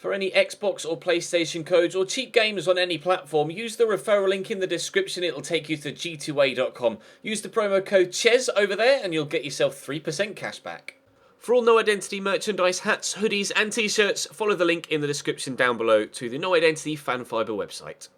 For any Xbox or PlayStation codes or cheap games on any platform, use the referral link in the description. It'll take you to g2a.com. Use the promo code CHES over there and you'll get yourself 3% cash back. For all No Identity merchandise, hats, hoodies and t-shirts, follow the link in the description down below to the No Identity Fan Fibre website.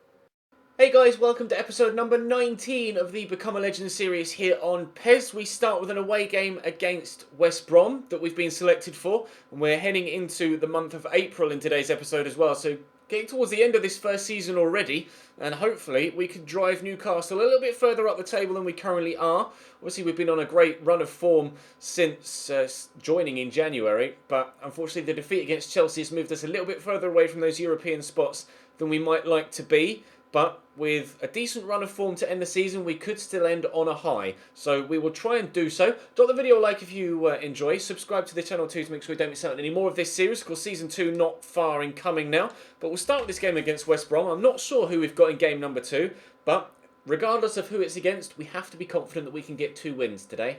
Hey guys, welcome to episode number 19 of the Become a Legend series here on PES. We start with an away game against West Brom that we've been selected for, and we're heading into the month of April in today's episode as well, so getting towards the end of this first season already, and hopefully we can drive Newcastle a little bit further up the table than we currently are. Obviously we've been on a great run of form since joining in January, but unfortunately the defeat against Chelsea has moved us a little bit further away from those European spots than we might like to be. But with a decent run of form to end the season, we could still end on a high. So we will try and do so. Drop the video a like if you enjoy. Subscribe to the channel too to make sure we don't miss out on any more of this series. Of course, Season 2 not far in coming now. But we'll start with this game against West Brom. I'm not sure who we've got in game number 2. But regardless of who it's against, we have to be confident that we can get 2 wins today.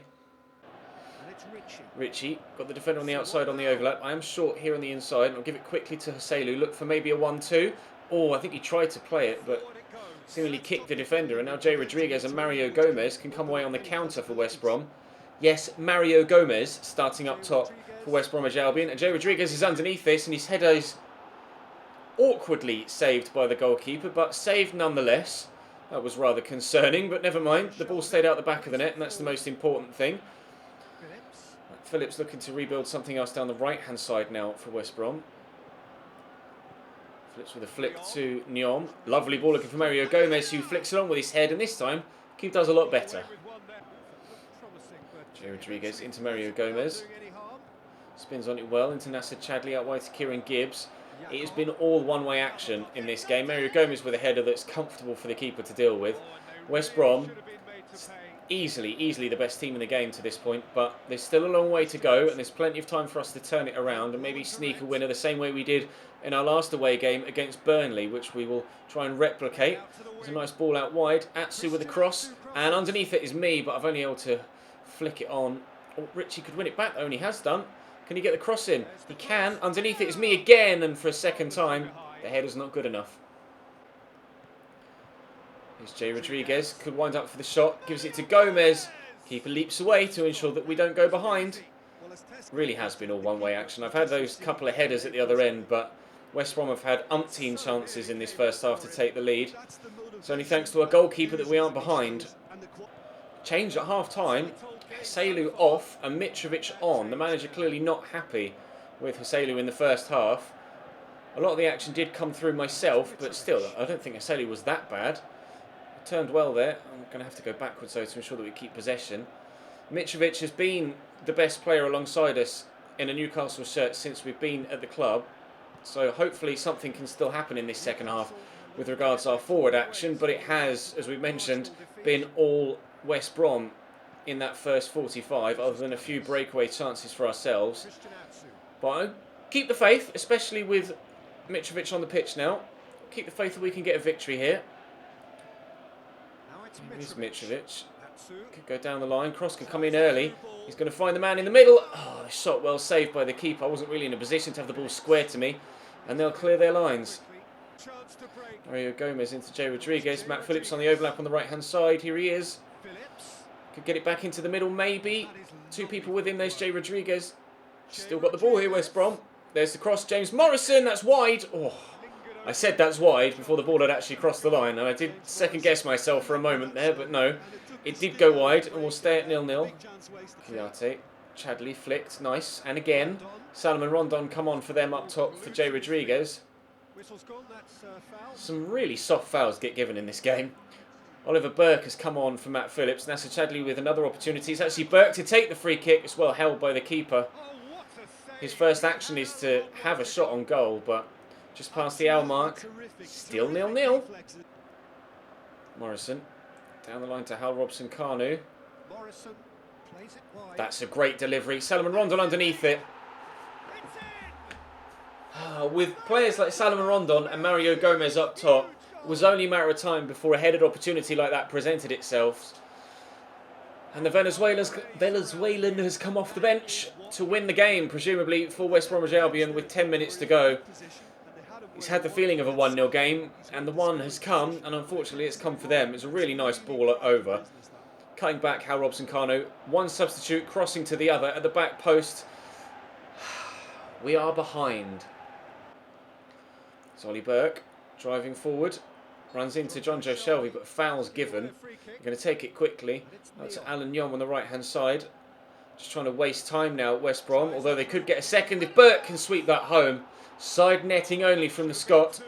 Richie, got the defender on the outside on the overlap. I am short here on the inside. I'll give it quickly to Hoselu. Look for maybe a 1-2. Oh, I think he tried to play it, but seemingly kicked the defender. And now Jay Rodriguez and Mario Gomez can come away on the counter for West Brom. Yes, Mario Gomez starting up top for West Bromwich Albion. And Jay Rodriguez is underneath this, and his header is awkwardly saved by the goalkeeper, but saved nonetheless. That was rather concerning, but never mind. The ball stayed out the back of the net, and that's the most important thing. Phillips looking to rebuild something else down the right-hand side now for West Brom. Flips with a flick to Nyom. Lovely ball looking for Mario Gomez, who flicks it on with his head, and this time keeper does a lot better. Jay Rodriguez into Mario Gomez. Spins on it well into Nasser Chadli out wide to Kieran Gibbs. It has been all one-way action in this game. Mario Gomez with a header that's comfortable for the keeper to deal with. West Brom, easily the best team in the game to this point, but there's still a long way to go, and there's plenty of time for us to turn it around and maybe sneak a winner the same way we did in our last away game against Burnley, which we will try and replicate. There's a nice ball out wide. Atsu with a cross, and underneath it is me, but I've only able to flick it on. Oh, Richie could win it back though, and he has done. Can he get the cross in? He can. Underneath it is me again, and for a second time, the header's not good enough. Here's Jay Rodriguez, could wind up for the shot, gives it to Gomez. Keeper leaps away to ensure that we don't go behind. Really has been all one-way action. I've had those couple of headers at the other end, but West Brom have had umpteen chances in this first half to take the lead. It's only thanks to our goalkeeper that we aren't behind. Change at half-time. Hoselu off and Mitrovic on. The manager clearly not happy with Hoselu in the first half. A lot of the action did come through myself, but still, I don't think Hoselu was that bad. Turned well there. I'm going to have to go backwards though to ensure that we keep possession. Mitrovic has been the best player alongside us in a Newcastle shirt since we've been at the club. So hopefully something can still happen in this second half with regards to our forward action. But it has, as we mentioned, been all West Brom in that first 45, other than a few breakaway chances for ourselves. But I keep the faith, especially with Mitrovic on the pitch now. Keep the faith that we can get a victory here. Here's Mitrovic. Could go down the line. Cross can come in early. He's going to find the man in the middle. Oh, the shot well saved by the keeper. I wasn't really in a position to have the ball square to me. And they'll clear their lines. Mario Gomez into Jay Rodriguez. Matt Phillips on the overlap on the right-hand side. Here he is. Could get it back into the middle, maybe. 2 people with him. There's Jay Rodriguez. Still got the ball here, West Brom. There's the cross. James Morrison. That's wide. Oh, I said that's wide before the ball had actually crossed the line. And I did second-guess myself for a moment there, but no. It did go wide, and we'll stay at 0-0. Kiate. Chadli flicked. Nice. And again, Salomon Rondon come on for them up top for Jay Rodriguez. Some really soft fouls get given in this game. Oliver Burke has come on for Matt Phillips. Nasser Chadli with another opportunity. It's actually Burke to take the free kick. It's well held by the keeper. His first action is to have a shot on goal, but just past the hour mark. Still 0-0. Morrison. Down the line to Hal Robson-Kanu. That's a great delivery. Salomon Rondon underneath it. With players like Salomon Rondon and Mario Gomez up top, it was only a matter of time before a headed opportunity like that presented itself. And the Venezuelan has come off the bench to win the game, presumably for West Bromwich Albion with 10 minutes to go. He's had the feeling of a 1-0 game, and the one has come, and unfortunately it's come for them. It's a really nice ball over. Cutting back, Hal Robson-Kanu. One substitute, crossing to the other at the back post. We are behind. Solly Burke driving forward. Runs into John Joe Shelvey, but foul's given. We're going to take it quickly. Out to Alan Yom on the right-hand side. Just trying to waste time now at West Brom, although they could get a second if Burke can sweep that home. Side netting only from the Scot.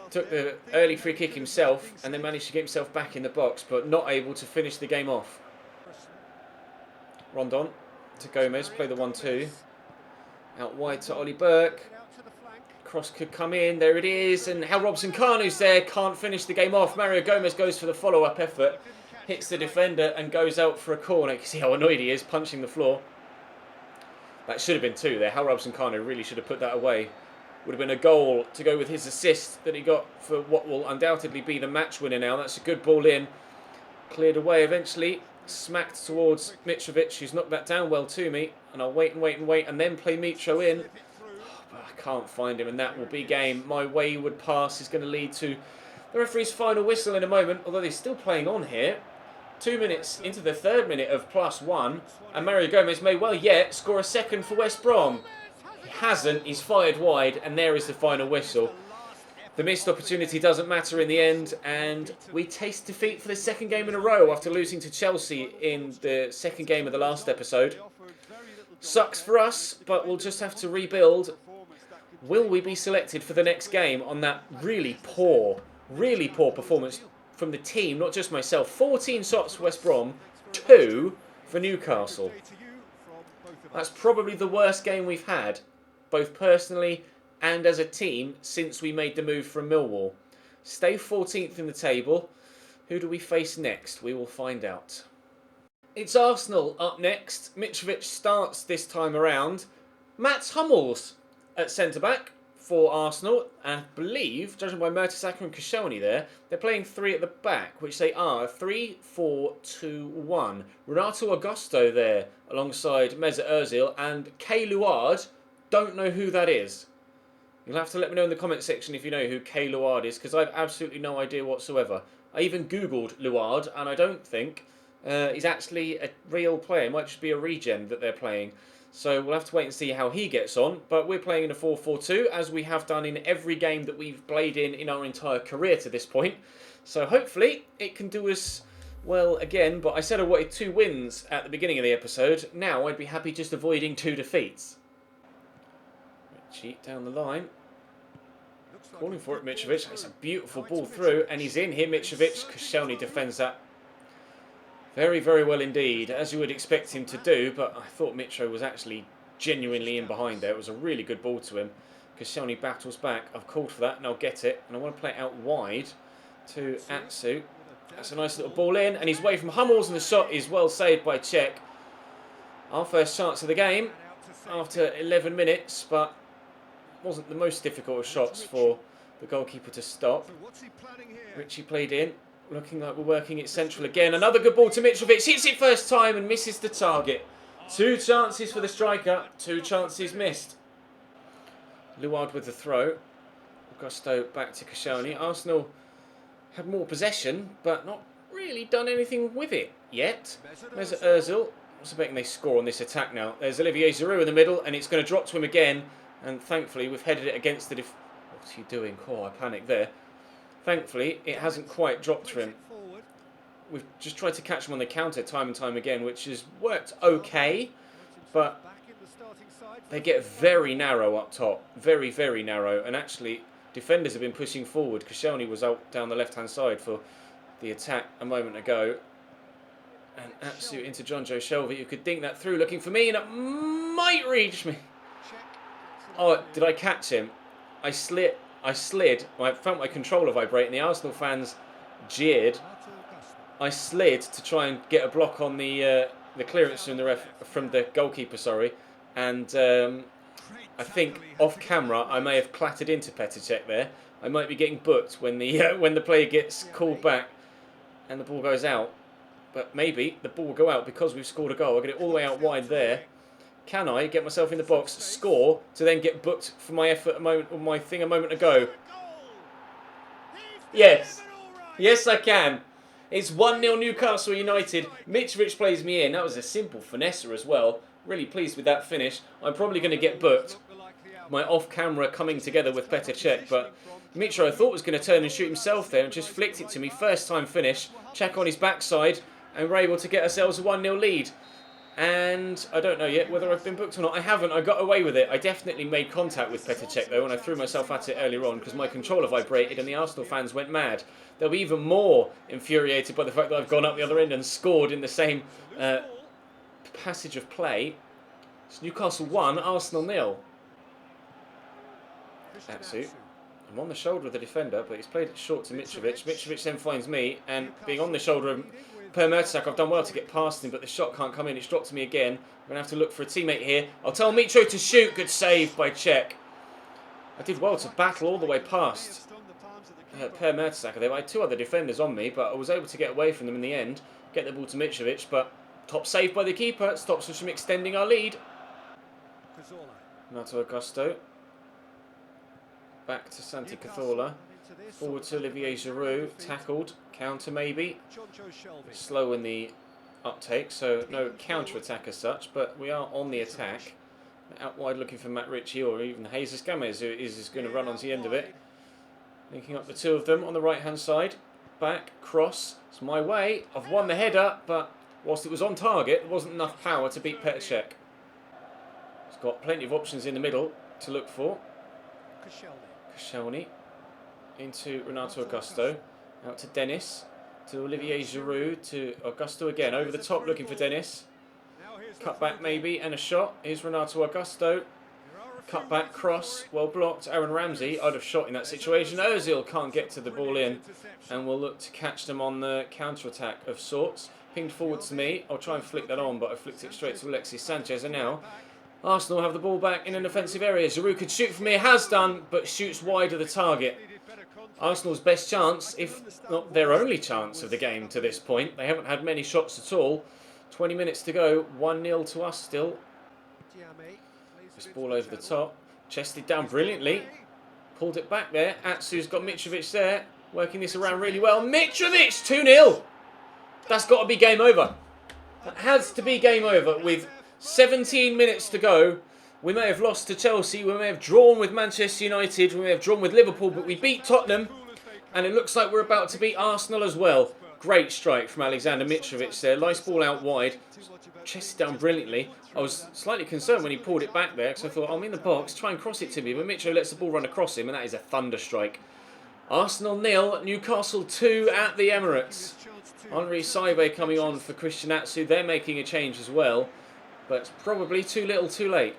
Took the early free kick himself and then managed to get himself back in the box, but not able to finish the game off. Rondon to Gomez, play the 1-2. Out wide to Ollie Burke. Cross could come in, there it is, and Hal Robson-Kanu's there, can't finish the game off. Mario Gomez goes for the follow-up effort, hits the defender and goes out for a corner. You can see how annoyed he is, punching the floor. That should have been 2 there. Hal Robson-Kanu really should have put that away. Would have been a goal to go with his assist that he got for what will undoubtedly be the match winner now. That's a good ball in. Cleared away eventually. Smacked towards Mitrovic, who's knocked that down well to me. And I'll wait and wait and wait and then play Mitro in. But I can't find him, and that will be game. My wayward pass is going to lead to the referee's final whistle in a moment, although they're still playing on here. 2 minutes into the 3rd minute of +1, and Mario Gomez may well yet score a second for West Brom. He hasn't, he's fired wide, and there is the final whistle. The missed opportunity doesn't matter in the end, and we taste defeat for the 2nd game in a row after losing to Chelsea in the 2nd game of the last episode. Sucks for us, but we'll just have to rebuild. Will we be selected for the next game on that really poor performance from the team, not just myself? 14 shots for West Brom, 2 for Newcastle. That's probably the worst game we've had, both personally and as a team, since we made the move from Millwall. Stay 14th in the table. Who do we face next? We will find out. It's Arsenal up next. Mitrovic starts this time around. Mats Hummels at centre-back for Arsenal. And I believe, judging by Mertesacker and Koscielny there, they're playing 3 at the back, which they are 3-4-2-1. Renato Augusto there alongside Mesut Ozil and Kay Luard. Don't know who that is. You'll have to let me know in the comment section if you know who Kay Luard is, because I've absolutely no idea whatsoever. I even googled Luard, and I don't think he's actually a real player. It might just be a regen that they're playing. So we'll have to wait and see how he gets on. But we're playing in a 4-4-2, as we have done in every game that we've played in our entire career to this point. So hopefully it can do us well again. But I said I wanted 2 wins at the beginning of the episode. Now I'd be happy just avoiding 2 defeats. Ritchie down the line. Calling for it, Mitrovic. It's a beautiful ball through, and he's in here, Mitrovic. Koscielny defends that very, very well indeed, as you would expect him to do, but I thought Mitro was actually genuinely in behind there. It was a really good ball to him. Koscielny battles back. I've called for that, and I'll get it. And I want to play it out wide to Atsu. That's a nice little ball in, and he's away from Hummels, and the shot is well saved by Cech. Our first chance of the game after 11 minutes, but wasn't the most difficult of shots for the goalkeeper to stop. Ritchie played in. Looking like we're working it central again. Another good ball to Mitrovic. Hits it first time and misses the target. 2 chances for the striker. 2 chances missed. Luard with the throw. Augusto back to Koscielny. Arsenal had more possession, but not really done anything with it yet. Mesut Ozil. I'm betting they score on this attack now. There's Olivier Giroud in the middle, and it's going to drop to him again. And thankfully, we've headed it against the... What's he doing? Oh, I panicked there. Thankfully, it hasn't quite dropped to him. We've just tried to catch him on the counter time and time again, which has worked okay, but they get very narrow up top. Very, very narrow. And actually, defenders have been pushing forward. Koscielny was out down the left-hand side for the attack a moment ago. And absolute into John Joe Shelvey, who could dink that through, looking for me, and it might reach me. Oh, did I catch him? I slid. I felt my controller vibrate, and the Arsenal fans jeered. I slid to try and get a block on the clearance from the goalkeeper, sorry. And I think off camera I may have clattered into Petr Cech there. I might be getting booked when the player gets called back and the ball goes out. But maybe the ball will go out because we've scored a goal. I'll get it all the way out wide there. Can I get myself in the box, score, to then get booked for my effort my thing a moment ago? Yes. Yes, I can. It's 1-0 Newcastle United. Mitrovic plays me in. That was a simple finesser as well. Really pleased with that finish. I'm probably going to get booked. My off-camera coming together with Petr Cech, but Mitro I thought was going to turn and shoot himself there and just flicked it to me. First time finish. Check on his backside, and we're able to get ourselves a 1-0 lead. And I don't know yet whether I've been booked or not. I haven't. I got away with it. I definitely made contact with Petr Cech though, and I threw myself at it earlier on because my controller vibrated and the Arsenal fans went mad. They'll be even more infuriated by the fact that I've gone up the other end and scored in the same passage of play. It's Newcastle 1, Arsenal 0. Atsu. I'm on the shoulder of the defender, but he's played it short to Mitrovic. Mitrovic then finds me, and being on the shoulder of Per Mertesacker, I've done well to get past him, but the shot can't come in. It's dropped to me again. I'm going to have to look for a teammate here. I'll tell Mitro to shoot. Good save by Cech. I did well to battle all the way past Per Mertesacker. There were 2 other defenders on me, but I was able to get away from them in the end. Get the ball to Mitrovic, but top save by the keeper. Stops us from extending our lead. Renato Augusto. Back to Santi Cazorla. Forward to Olivier Giroud. Tackled. Counter maybe. Slow in the uptake, so no counter-attack as such, but we are on the attack. Out wide looking for Matt Ritchie or even Jesus Gomez, who is going to run onto the end of it. Linking up the 2 of them on the right-hand side. Back, cross. It's my way. I've won the header, but whilst it was on target, there wasn't enough power to beat Petr Cech. He's got plenty of options in the middle to look for. Koscielny into Renato Augusto. Out to Dennis. To Olivier Giroud. To Augusto again. Over the top looking for Dennis. Cut back maybe and a shot. Here's Renato Augusto. Cut back, cross. Well blocked. Aaron Ramsey. I'd have shot in that situation. Ozil can't get to the ball in. And we'll look to catch them on the counter-attack of sorts. Pinged forward to me. I'll try and flick that on, but I flicked it straight to Alexis Sanchez. And now Arsenal have the ball back in an offensive area. Giroud could shoot from here. Has done, but shoots wide of the target. Arsenal's best chance, if not their only chance of the game to this point. They haven't had many shots at all. 20 minutes to go. 1-0 to us still. This ball over the top. Chested down brilliantly. Pulled it back there. Atsu's got Mitrovic there. Working this around really well. Mitrovic! 2-0! That's got to be game over. That has to be game over with 17 minutes to go. We may have lost to Chelsea, we may have drawn with Manchester United, we may have drawn with Liverpool, but we beat Tottenham, and it looks like we're about to beat Arsenal as well. Great strike from Alexander Mitrovic there. Nice ball out wide. Chested down brilliantly. I was slightly concerned when he pulled it back there, because I thought, I'm in the box, try and cross it to me, but Mitro lets the ball run across him, and that is a thunder strike. Arsenal 0, Newcastle 2 at the Emirates. Henri Saibe coming on for Christian Atsu. They're making a change as well, but it's probably too little too late.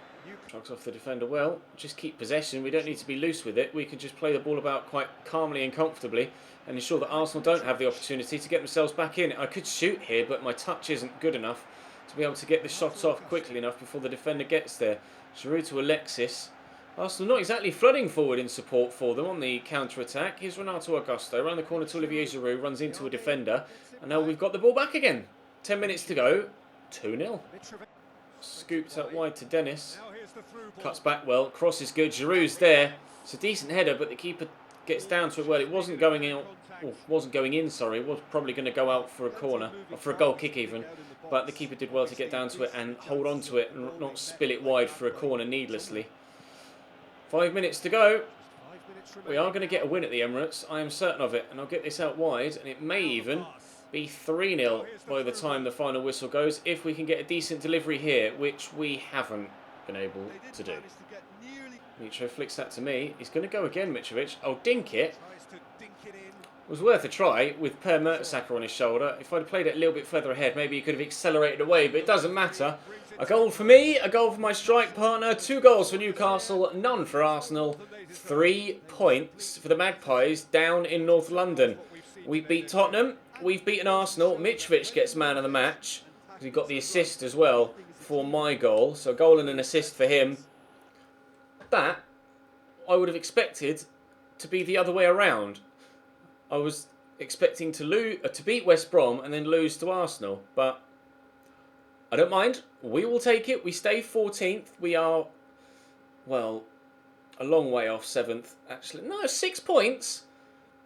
Shrugs off the defender well. Just keep possession. We don't need to be loose with it. We can just play the ball about quite calmly and comfortably and ensure that Arsenal don't have the opportunity to get themselves back in. I could shoot here, but my touch isn't good enough to be able to get the shot off quickly enough before the defender gets there. Giroud to Alexis. Arsenal not exactly flooding forward in support for them on the counter-attack. Here's Renato Augusto. Around the corner to Olivier Giroud. Runs into a defender. And now we've got the ball back again. 10 minutes to go. 2-0. Scooped out wide to Dennis. Cuts back well. Cross is good. Giroud's there. It's a decent header, but the keeper gets down to it well. It wasn't going in. Sorry. It was probably going to go out for a corner. Or for a goal kick even. But the keeper did well to get down to it and hold on to it and not spill it wide for a corner needlessly. 5 minutes to go. We are going to get a win at the Emirates. I am certain of it. And I'll get this out wide. And it may even be 3-0 by the time the final whistle goes, if we can get a decent delivery here, which we haven't been able to do. Mitro flicks that to me. He's going to go again, Mitrovic. I'll dink it. It was worth a try with Per Mertesacker on his shoulder. If I'd played it a little bit further ahead, maybe he could have accelerated away, but it doesn't matter. A goal for me, a goal for my strike partner, 2 goals for Newcastle, none for Arsenal. 3 points for the Magpies down in North London. We beat Tottenham. We've beaten Arsenal. Mitrovic gets man of the match. He got the assist as well for my goal. So a goal and an assist for him. That I would have expected to be the other way around. I was expecting to beat West Brom and then lose to Arsenal. But I don't mind. We will take it. We stay 14th. We are, well, a long way off 7th. Actually, no, 6 points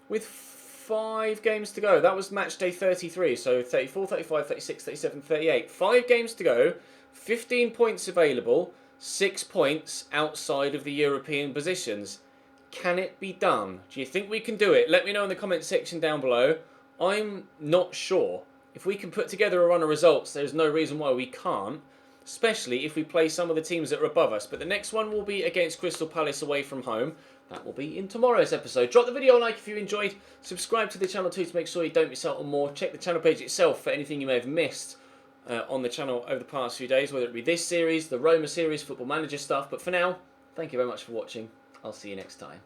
with 5 games to go. That was match day 33. So 34, 35, 36, 37, 38. 5 games to go. 15 points available. 6 points outside of the European positions. Can it be done? Do you think we can do it? Let me know in the comment section down below. I'm not sure. If we can put together a run of results, there's no reason why we can't, especially if we play some of the teams that are above us. But the next one will be against Crystal Palace away from home. That will be in tomorrow's episode. Drop the video a like if you enjoyed. Subscribe to the channel too to make sure you don't miss out on more. Check the channel page itself for anything you may have missed on the channel over the past few days, whether it be this series, the Roma series, Football Manager stuff. But for now, thank you very much for watching. I'll see you next time.